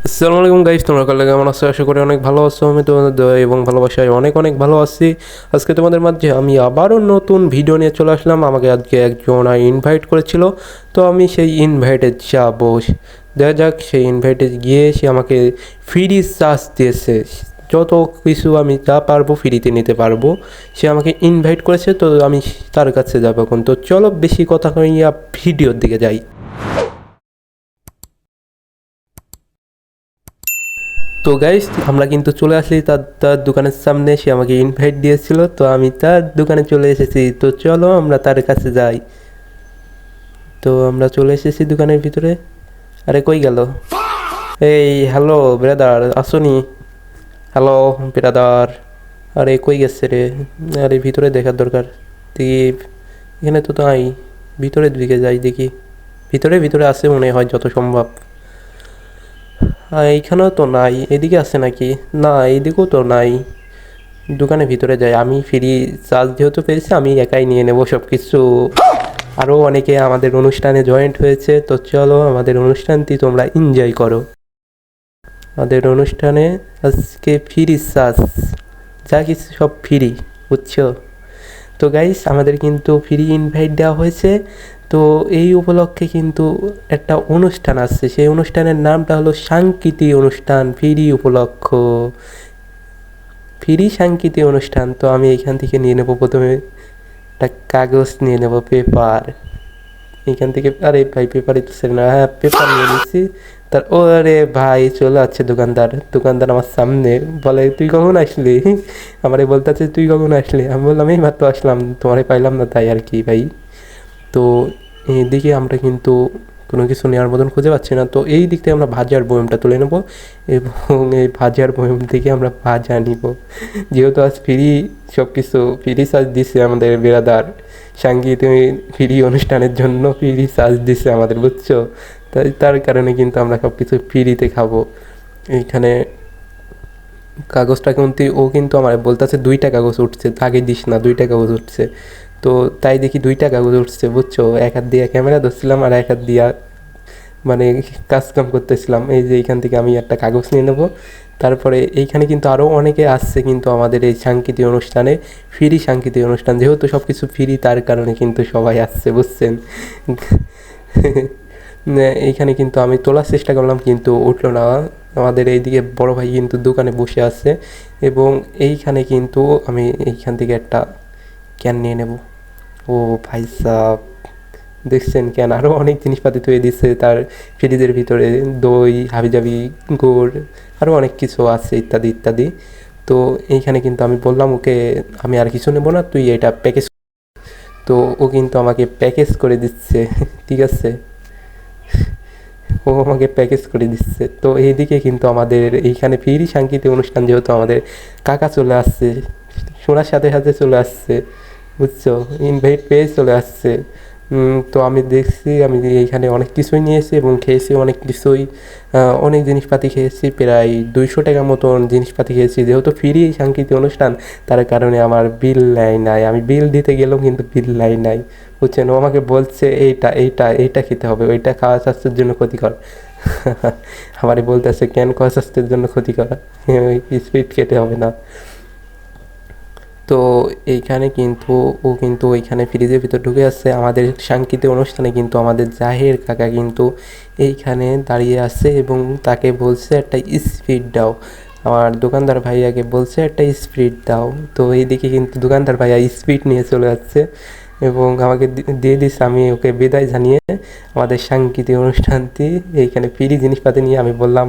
আসসালামু আলাইকুম গাইস, তোমরা কাল কেমন আছো? আশা করি অনেক ভালো আছো। আমি তোমাদের দয়া এবং ভালোবাসায় অনেক অনেক ভালো আছি। আজকে তোমাদের মাঝে আমি আবারও নতুন ভিডিও নিয়ে চলে আসলাম। আমাকে আজকে একজন ইনভাইট করেছিল, তো আমি সেই ইনভাইটে যাব। দেখা যাক, সেই ইনভাইটে গিয়ে সে আমাকে ফ্রি চার্জ দিয়েছে। যত কিছু আমি যা পারবো ফ্রিতে নিতে পারবো। সে আমাকে ইনভাইট করেছে, তো আমি তার কাছে যাবো এখন। তো চলো বেশি কথা কইয়া ভিডিওর দিকে যাই। তো গাইস, আমরা কিন্তু চলে আসি তার তার দোকানের সামনে। সে আমাকে ইনভাইট দিয়েছিল, তো আমি তার দোকানে চলে এসেছি। তো চলো আমরা তার কাছে যাই। তো আমরা চলে এসেছি দোকানের ভিতরে। আরে কই গেল? এই হ্যালো ব্রাদার, আসুনি? Hello brother. আরে কই গেছে রে? আরে ভিতরে দেখার দরকার। দেখি এখানে তো নাই। ভিতরের দিকে যাই দেখি। ভিতরে ভিতরে আছে মনে হয় যত সম্ভব। এইখানেও তো নাই। এদিকে আছে নাকি? না, এইদিকেও তো নাই। দোকানের ভিতরে যাই। আমি ফ্রি চার্জ যেহেতু পেয়েছি, আমি একাই নিয়ে নেব সব কিছু। আরও অনেকে আমাদের অনুষ্ঠানে জয়েন্ট হয়েছে, তো চলো আমাদের অনুষ্ঠানটি তোমরা এনজয় করো। আমাদের অনুষ্ঠানে আজকে ফ্রি চার্জ, যা কিছু সব ফ্রি, বুঝছো? তো গাইস, আমাদের কিন্তু ফ্রি ইনভাইট দেওয়া হয়েছে। তো এই উপলক্ষে কিন্তু একটা অনুষ্ঠান আসছে। সেই অনুষ্ঠানের নামটা হলো সাংস্কৃতিক অনুষ্ঠান, ফ্রি উপলক্ষ, ফ্রি সাংস্কৃতিক অনুষ্ঠান। তো আমি এইখান থেকে নিয়ে নেব প্রথমে একটা কাগজ নিয়ে নেব, পেপার। এইখান থেকে, আরে ভাই পেপার দিচ্ছে না। হ্যাঁ, পেপার নিয়ে নিচ্ছি। তার ও আরে ভাই চলে আসছে দোকানদার। দোকানদার আমার সামনে বলে, তুই কখন আসলি? আমারে বলতে আছে, তুই কখন আসলি? আমি বললাম, এই মাত্র আসলাম, তোমারে পাইলাম না, তাই আর কি ভাই। তো এদিকে আমরা কিন্তু কোনো কিছু নেওয়ার মতন খুঁজে পাচ্ছি না। তো এই দিক থেকে আমরা ভাজার বয়মটা তুলে নেব, এবং এই ভাজার বয়ম থেকে আমরা ভাজা নিব। যেহেতু আজ ফ্রি সব কিছু, ফ্রি চার্জ দিচ্ছে আমাদের বেরাদার। সাংগীতিক ফ্রি অনুষ্ঠানের জন্য ফ্রি চার্জ দিচ্ছে আমাদের, বুঝছো? তাই তার কারণে কিন্তু আমরা সব কিছু ফ্রিতে খাবো। এইখানে কাগজটা কিন্তু ও কিন্তু আমার বলতেছে 2টা কাগজ উঠছে, আগে দিস না, 2টা কাগজ উঠছে। তো তাই দেখি 2টা কাগজ উঠছে, বুঝছো? এক হাত দিয়ে ক্যামেরা ধরছিলাম আর এক হাত দিয়া মানে কাজ কাম করতেছিলাম। এই যে এইখান থেকে আমি একটা কাগজ নিয়ে নেব। তারপরে এইখানে কিন্তু আরও অনেকে আসছে কিন্তু আমাদের এই সাংস্কৃতিক অনুষ্ঠানে। ফ্রি সাংস্কৃতিক অনুষ্ঠান যেহেতু সব কিছু ফ্রি, তার কারণে কিন্তু সবাই আসছে, বুঝছেন? এইখানে কিন্তু আমি তোলার চেষ্টা করলাম কিন্তু উঠলো না। আমাদের এইদিকে বড় ভাই কিন্তু দোকানে বসে আছে, এবং এইখানে কিন্তু আমি এইখান থেকে একটা ক্যান নিয়ে নেব। ও ভাই সাহ, দেখছেন ক্যান? আরও অনেক জিনিসপাতি তৈরি দিচ্ছে তার ফ্রিজের ভিতরে, দই, হাবিজাবি, গুড়, আরও অনেক কিছু আছে ইত্যাদি ইত্যাদি। তো এইখানে কিন্তু আমি বললাম ওকে, আমি আর কিছু নেবো না, তুই এটা প্যাকেজ। তো ও কিন্তু আমাকে প্যাকেজ করে দিচ্ছে। ঠিক আছে, ও আমাকে প্যাকেজ করে দিচ্ছে। তো এইদিকে কিন্তু আমাদের এইখানে ফ্রি সাংস্কৃতিক অনুষ্ঠান যেহেতু, আমাদের কাকা চলে আসছে, শোনার সাথে সাথে চলে আসছে, বুঝছো? ইনভাইট পেয়ে চলে আসছে। তো আমি দেখছি, আমি এইখানে অনেক কিছুই নিয়েছি এবং খেয়েছি অনেক কিছুই। অনেক জিনিসপাতি খেয়েছি, প্রায় 200 টাকা মতন জিনিসপাতি খেয়েছি। যেহেতু ফ্রি সাংস্কৃতিক অনুষ্ঠান, তার কারণে আমার বিল নেয় নাই। আমি বিল দিতে গেলেও কিন্তু বিল নেয় নাই, বুঝছেন? ও আমাকে বলছে এইটা এইটা এইটা খেতে হবে, ওইটা খাওয়া স্বাস্থ্যের জন্য ক্ষতিকর। আমারে বলতেছে, কেন খাওয়া স্বাস্থ্যের জন্য ক্ষতিকর? স্পিড খেতে হবে না। তো এইখানে কিন্তু ও কিন্তু ওইখানে ফ্রিজের ভিতর ঢুকে আসছে। আমাদের সাংস্কৃতিক অনুষ্ঠানে কিন্তু আমাদের জাহের কাকা কিন্তু এইখানে দাঁড়িয়ে আছে, এবং তাকে বলছে একটা স্পিড দাও। আমার দোকানদার ভাইয়াকে বলছে একটা স্পিড দাও। তো এইদিকে কিন্তু দোকানদার ভাইয়া স্পিড নিয়ে চলে যাচ্ছে এবং আমাকে দিয়ে দিচ্ছে। আমি ওকে বিদায় জানিয়ে আমাদের সাংস্কৃতিক অনুষ্ঠানটি এইখানে ফ্রি জিনিসপাতি নিয়ে আমি বললাম,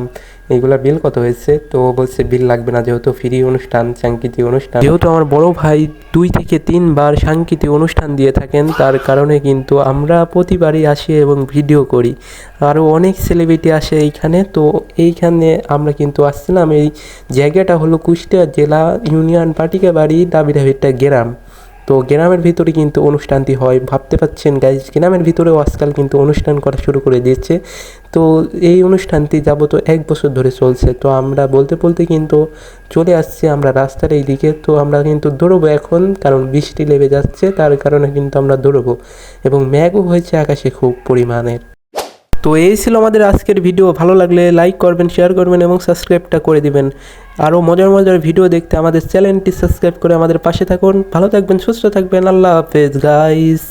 এইগুলা বিল কত হয়েছে? তো ও বলছে বিল লাগবে না, যেহেতু ফ্রি অনুষ্ঠান, সাংস্কৃতিক অনুষ্ঠান। যেহেতু আমার বড় ভাই 2 থেকে 3 বার সাংস্কৃতিক অনুষ্ঠান দিয়ে থাকেন, তার কারণে কিন্তু আমরা প্রতিবারই আসি এবং ভিডিও করি। আরও অনেক সেলিব্রিটি আসে এইখানে। তো এইখানে আমরা কিন্তু আসছিলাম। এই জায়গাটা হলো কুষ্টিয়া জেলা, ইউনিয়ন পাটিকাবাড়ি, দাবিরাভিটা গ্রাম। তো গ্রামের ভিতরে কিন্তু অনুষ্ঠানটি হয়, ভাবতে পাচ্ছেন গাইজ, গ্রামের ভিতরেও আজকাল কিন্তু অনুষ্ঠান করা শুরু করে দিয়েছে। তো এই অনুষ্ঠানটি যাবত 1 বছর ধরে চলছে। তো আমরা বলতে বলতে কিন্তু চলে আসছি আমরা রাস্তার এই দিকে। তো আমরা কিন্তু দৌড়বো এখন, কারণ বৃষ্টি লেগে যাচ্ছে, তার কারণে কিন্তু আমরা দৌড়বো, এবং মেঘও হয়েছে আকাশে খুব পরিমাণের। তো এই ছিল আমাদের আজকের ভিডিও। ভালো লাগলে লাইক করবেন, শেয়ার করবেন এবং সাবস্ক্রাইবটা করে দিবেন। আরও মজার মজার ভিডিও দেখতে আমাদের চ্যানেলটি সাবস্ক্রাইব করে আমাদের পাশে থাকুন। ভালো থাকবেন, সুস্থ থাকবেন। আল্লাহ হাফেজ গাইস।